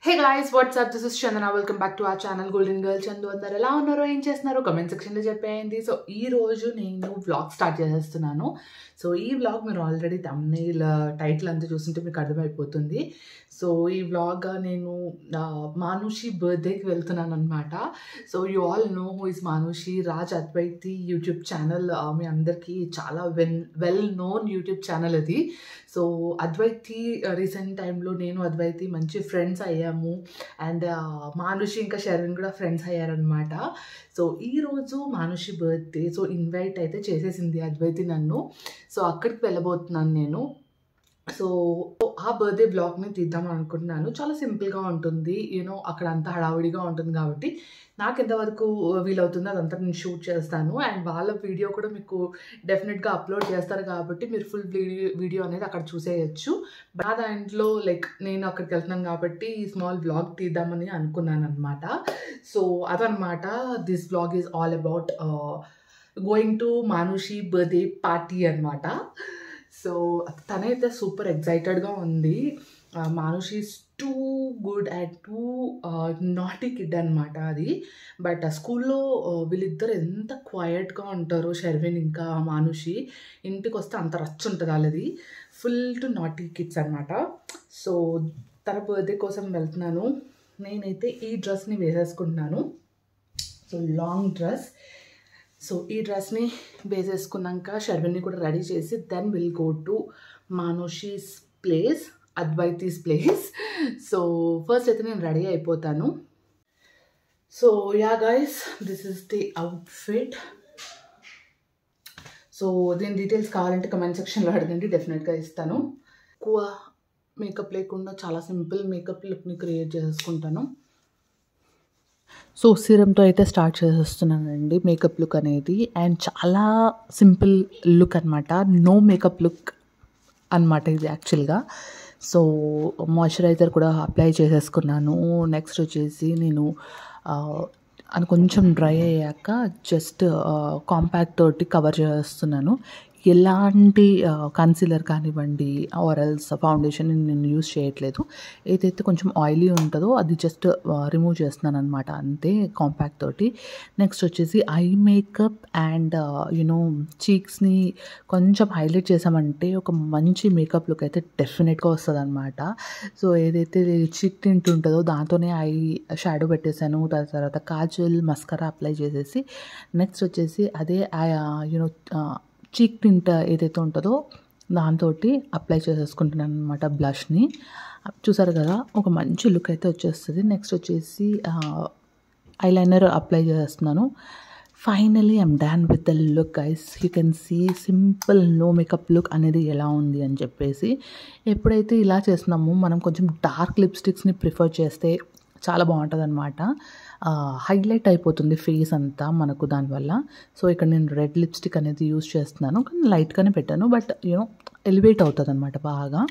Hey guys, what's up? This is Chandana. Welcome back to our channel Golden Girl Chandu. అందరూ ఎలా ఉన్నారో ఏం చేస్తున్నారో కామెంట్ సెక్షన్ లో చెప్పేయండి. సో ఈ రోజు నేను వ్లాగ్ స్టార్ట్ చేసేస్తున్నాను. సో ఈ వ్లాగ్ మీరు ఆల్రెడీ థంబ్నెయిల్ టైటిల్ అంతా చూస్తుంటే మీకు అర్థమైపోతుంది. సో ఈ వ్లాగ్ నేను మానుషి బర్త్డేకి వెళ్తున్నాను అనమాట. So you all know who is Manushi. Raj Advaiti YouTube channel మీ అందరికీ చాలా వెల్ నోన్ యూట్యూబ్ ఛానల్ అది. సో అద్వైతి రీసెంట్ టైంలో నేను అద్వైతి మంచి ఫ్రెండ్స్ అయ్యాము. అండ్ మానుషి ఇంకా షర్విన్ కూడా ఫ్రెండ్స్ అయ్యారనమాట. సో ఈరోజు మానుషి బర్త్డే. సో ఇన్వైట్ అయితే చేసేసింది అద్వైతి నన్ను. సో అక్కడికి వెళ్ళబోతున్నాను నేను. సో ఆ బర్త్డే బ్లాగ్ని తీద్దాం అనుకుంటున్నాను. చాలా సింపుల్గా ఉంటుంది, యూనో అక్కడ అంతా హడావుడిగా ఉంటుంది కాబట్టి నాకు ఎంతవరకు వీలవుతుందో అదంతా నేను షూట్ చేస్తాను. అండ్ వాళ్ళ వీడియో కూడా మీకు డెఫినెట్గా అప్లోడ్ చేస్తారు కాబట్టి మీరు ఫుల్ వీడియో అనేది అక్కడ చూసేయచ్చు. నా దాంట్లో లైక్ నేను అక్కడికి వెళ్తున్నాను కాబట్టి ఈ స్మాల్ బ్లాగ్ తీద్దామని అనుకున్నాను అనమాట. సో అదనమాట, this blog is all about going to Manushi birthday party అనమాట. సో తనైతే సూపర్ ఎక్సైటెడ్గా ఉంది. Manushi is too good and two naughty kid అనమాట అది. బట్ స్కూల్లో వీళ్ళిద్దరు ఎంత క్వైట్గా ఉంటారో, షర్విన్ ఇంకా మానుషి. ఇంటికి వస్తే అంత రచ్చ ఉంటుంది వాళ్ళది. ఫుల్ టు నాటీ కిడ్స్ అనమాట. సో తన బర్త్డే కోసం వెళ్తున్నాను. నేనైతే ఈ డ్రెస్ని వేసేసుకుంటున్నాను. So long dress. సో ఈ డ్రెస్ని వేసేసుకున్నాక షర్విన్ని కూడా రెడీ చేసి then will go to Manushi's place, Advaiti's place. So first అయితే నేను రెడీ అయిపోతాను. So yeah guys, this is the outfit. So దీని డీటెయిల్స్ కావాలంటే కమెంట్ సెక్షన్లో అడగండి, డెఫినెట్గా ఇస్తాను. ఎక్కువ మేకప్ లేకుండా చాలా సింపుల్ మేకప్ లుక్ని క్రియేట్ చేసుకుంటాను. సో సీరంతో అయితే స్టార్ట్ చేసేస్తున్నానండి మేకప్ లుక్ అనేది. అండ్ చాలా సింపుల్ లుక్ అనమాట, నో మేకప్ లుక్ అనమాట ఇది యాక్చువల్గా. సో మాయిశ్చరైజర్ కూడా అప్లై చేసేసుకున్నాను. నెక్స్ట్ వచ్చేసి నేను అది కొంచెం డ్రై అయ్యాక జస్ట్ కాంపాక్ట్ తోటి కవర్ చేస్తున్నాను. ఎలాంటి కన్సీలర్ కానివ్వండి ఆర్ ఎల్స్ ఫౌండేషన్ నేను యూజ్ చేయట్లేదు. ఏదైతే కొంచెం ఆయిలీ ఉంటుందో అది జస్ట్ రిమూవ్ చేస్తున్నాను అనమాట, అంతే కాంపాక్ట్ తోటి. నెక్స్ట్ వచ్చేసి ఐ మేకప్ అండ్ యూనో చీక్స్ని కొంచెం హైలైట్ చేసామంటే ఒక మంచి మేకప్ లుక్ అయితే డెఫినెట్గా వస్తుంది అనమాట. సో ఏదైతే చీక్ టింట్ ఉంటుందో దాంతోనే ఐ షాడో పెట్టేశాను. తర్వాత కాజల్ మస్కరా అప్లై చేసేసి నెక్స్ట్ వచ్చేసి అదే యూనో చీక్ టింట్ ఏదైతే ఉంటుందో దాంతో అప్లై చేసేసుకుంటున్నాను అనమాట బ్లష్ని. చూసారు కదా, ఒక మంచి లుక్ అయితే వచ్చేస్తుంది. నెక్స్ట్ వచ్చేసి ఐలైనర్ అప్లై చేస్తున్నాను. Finally I'm done with the look guys. You can see simple no makeup look అనేది ఎలా ఉంది అని చెప్పేసి. ఎప్పుడైతే ఇలా చేస్తున్నామో మనం కొంచెం డార్క్ లిప్స్టిక్స్ని ప్రిఫర్ చేస్తే చాలా బాగుంటుంది అనమాట. హైలైట్ అయిపోతుంది ఫేస్ అంతా మనకు దానివల్ల. సో ఇక్కడ నేను రెడ్ లిప్స్టిక్ అనేది యూజ్ చేస్తున్నాను, కానీ లైట్గానే పెట్టాను, బట్ యూనో ఎలివేట్ అవుతుంది అనమాట బాగా.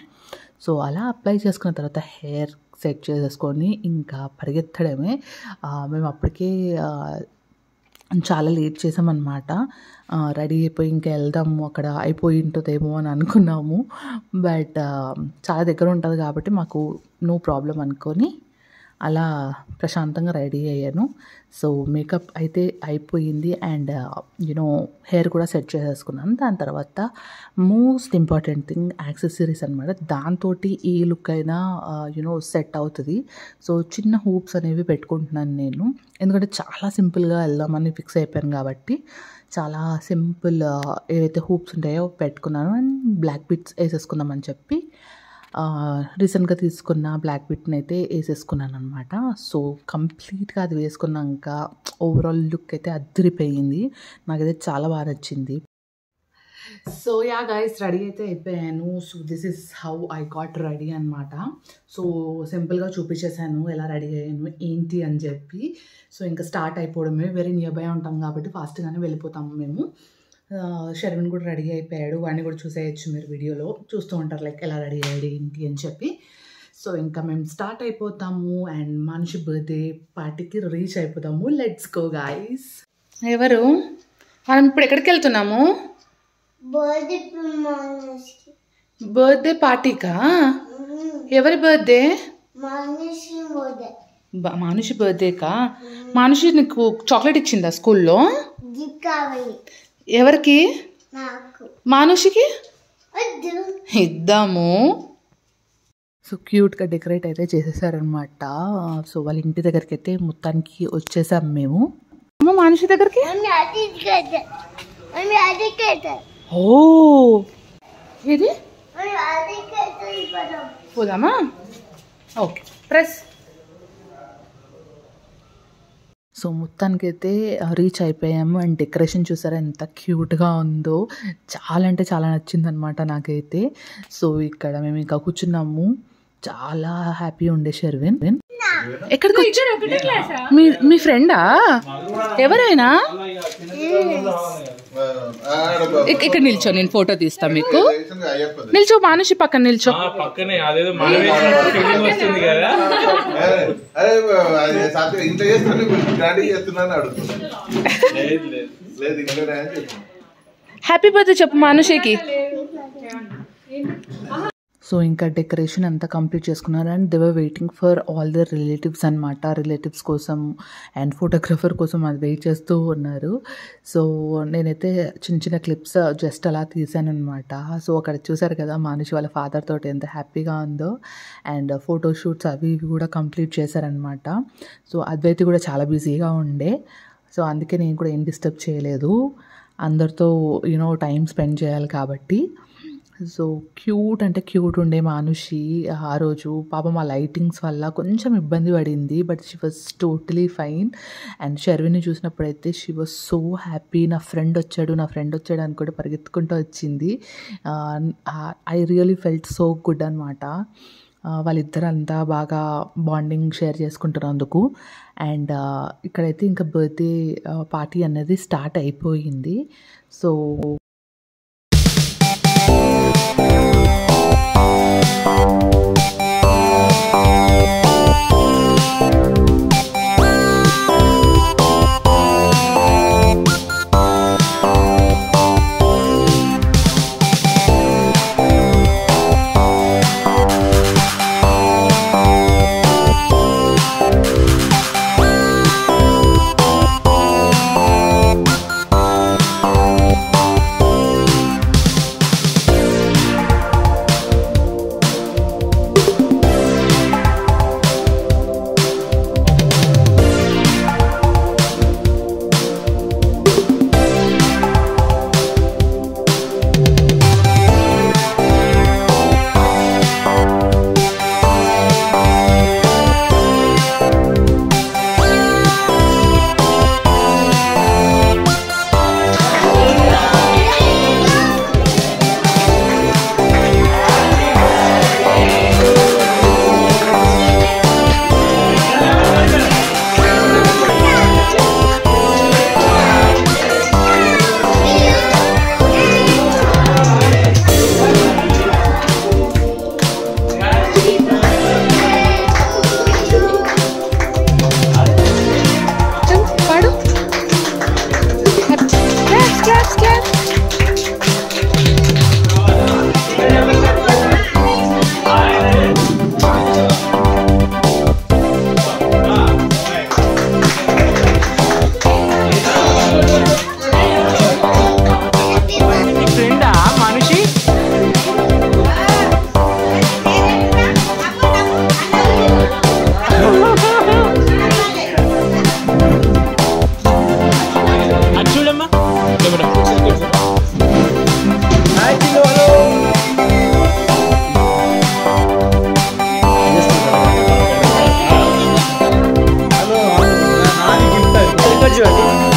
సో అలా అప్లై చేసుకున్న తర్వాత హెయిర్ సెట్ చేసేసుకొని ఇంకా పరిగెత్తడమే. మేము అప్పటికే చాలా లేట్ చేసామన్నమాట. రెడీ అయిపోయి ఇంకా వెళ్దాము, అక్కడ అయిపోయి ఉంటుందేమో అని అనుకున్నాము. బట్ చాలా దగ్గర ఉంటుంది కాబట్టి మాకు నో ప్రాబ్లం అనుకొని అలా ప్రశాంతంగా రెడీ అయ్యాను. సో మేకప్ అయితే అయిపోయింది అండ్ యూనో హెయిర్ కూడా సెట్ చేసేసుకున్నాను. దాని తర్వాత మోస్ట్ ఇంపార్టెంట్ థింగ్ యాక్సెసరీస్ అనమాట. దాంతో ఏ లుక్ అయినా యూనో సెట్ అవుతుంది. సో చిన్న హూప్స్ అనేవి పెట్టుకుంటున్నాను నేను, ఎందుకంటే చాలా సింపుల్గా వెళ్దామని ఫిక్స్ అయిపోయాను కాబట్టి చాలా సింపుల్ ఏవైతే హూప్స్ ఉంటాయో పెట్టుకున్నాను. అండ్ బ్లాక్ బిట్స్ వేసేసుకుందామని చెప్పి రీసెంట్గా తీసుకున్న బ్లాక్ బిట్ని అయితే వేసేసుకున్నాను అనమాట. సో కంప్లీట్గా అది వేసుకున్నాక ఓవరాల్ లుక్ అయితే అదిరిపోయింది. నాకైతే చాలా బాగా నచ్చింది. సో యా గైస్, రెడీ అయితే అయిపోయాను. So this is how I got ready అనమాట. సో సింపుల్గా చూపించేశాను ఎలా రెడీ అయ్యాను ఏంటి అని చెప్పి. సో ఇంకా స్టార్ట్ అయిపోవడమే, వెరీ నియర్ బై ఉంటాం కాబట్టి ఫాస్ట్గానే వెళ్ళిపోతాము మేము. షర్విన్ కూడా రెడీ అయిపోయాడు, వాడిని కూడా చూసేయచ్చు మీరు వీడియోలో, చూస్తూ ఉంటారు లైక్ ఎలా రెడీ అయ్యాడు ఏంటి అని చెప్పి. సో ఇంకా మేము స్టార్ట్ అయిపోతాము అండ్ మానుషి బర్త్డే పార్టీకి రీచ్ అయిపోతాము. Let's go guys. ఎవరు మనం ఇప్పుడు ఎక్కడికి వెళ్తున్నాము? బర్త్డే పార్టీకా? ఎవరి బర్త్డే? మానుషి మానుషి బర్త్డేకా? మానుషి నీకు చాక్లెట్ ఇచ్చిందా స్కూల్లో? ఎవరికి? మానుషికి ఇద్దాము. సో క్యూట్గా డెకరేట్ అయితే చేసేసారనమాట. సో వాళ్ళ ఇంటి దగ్గరికి అయితే మొత్తానికి వచ్చేసాం మేము. మానుషి దగ్గరికి ఓ ఏది పోదామా? Okay press. సో మొత్తానికి అయితే రీచ్ అయిపోయాము. అండ్ డెకరేషన్ చూసారా ఎంత క్యూట్గా ఉందో, చాలా అంటే చాలా నచ్చిందనమాట నాకైతే. సో ఇక్కడ మేము ఇంకా కూర్చున్నాము, చాలా హ్యాపీ ఉండే. షెర్విన్ ఎక్కడికి వచ్చారు? మీ ఫ్రెండా? ఎవరైనా ఇక్కడ నిల్చో, నేను ఫోటో తీస్తా మీకు. నిల్చో, మానుషి పక్కన నిల్చో. హ్యాపీ బర్త్డే చెప్పు మానుషికి. సో ఇంకా డెకరేషన్ అంతా కంప్లీట్ చేసుకున్నారు. And they were waiting for all the relatives అనమాట. రిలేటివ్స్ కోసం అండ్ ఫోటోగ్రఫర్ కోసం అది వెయిట్ చేస్తూ ఉన్నారు. సో నేనైతే చిన్న చిన్న క్లిప్స్ జస్ట్ అలా తీసాను అనమాట. సో అక్కడ చూసారు కదా మానుషి వాళ్ళ ఫాదర్ తోటి ఎంత హ్యాపీగా ఉందో. అండ్ ఫోటోషూట్స్ అవి ఇవి కూడా కంప్లీట్ చేశారనమాట. సో అద్వైతి కూడా చాలా బిజీగా ఉండే. సో అందుకే నేను కూడా ఏం డిస్టర్బ్ చేయలేదు, అందరితో టైం స్పెండ్ చేయాలి కాబట్టి. సో క్యూట్ అంటే క్యూట్ ఉండే మానుషి. ఆ రోజు పాపం ఆ లైటింగ్స్ వల్ల కొంచెం ఇబ్బంది పడింది, but she was totally fine. And షెర్విన్ని చూసినప్పుడైతే షీ వాజ్ సో హ్యాపీ. నా ఫ్రెండ్ వచ్చాడు అని కూడా పరిగెత్తుకుంటూ వచ్చింది. I really felt so good అనమాట. వాళ్ళిద్దరు అంతా బాగా బాండింగ్ షేర్ చేసుకుంటున్నందుకు. అండ్ ఇక్కడైతే ఇంకా బర్త్డే పార్టీ అనేది స్టార్ట్ అయిపోయింది. సో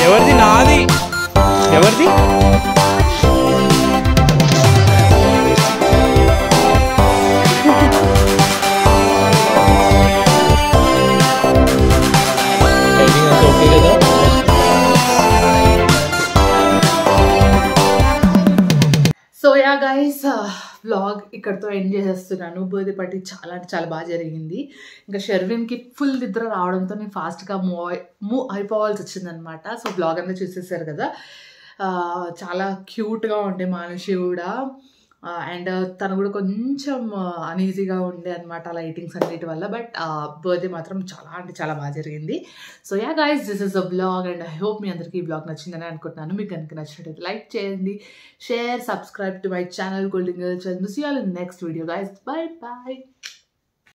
ఎవరిది? నాది. ఎవరిది? ఓకే కదా. సో యా గైస్, వ్లాగ్ ఇక్కడితో ఎండ్ చేసేస్తున్నాను. బర్త్డే పార్టీ చాలా అంటే చాలా బాగా జరిగింది. ఇంకా షెర్విన్కి ఫుల్ నిద్ర రావడంతో నేను ఫాస్ట్గా మూవ్ అయిపోవాల్సి వచ్చిందనమాట. సో వ్లాగ్ అంతా చూసేసారు కదా, చాలా క్యూట్గా ఉండే మానుషి కూడా. అండ్ తను కూడా కొంచెం అనీజీగా ఉండే అనమాట లైటింగ్స్ అన్నిటి వల్ల. బట్ బర్త్డే మాత్రం చాలా అంటే చాలా బాగా జరిగింది. So yeah guys, this is a blog and I hope మీ అందరికీ ఈ బ్లాగ్ నచ్చిందని అనుకుంటున్నాను. మీకు కనుక నచ్చినట్లయితే లైక్ చేయండి, share, subscribe to my channel golden girls. And see you all in next video guys. Bye bye.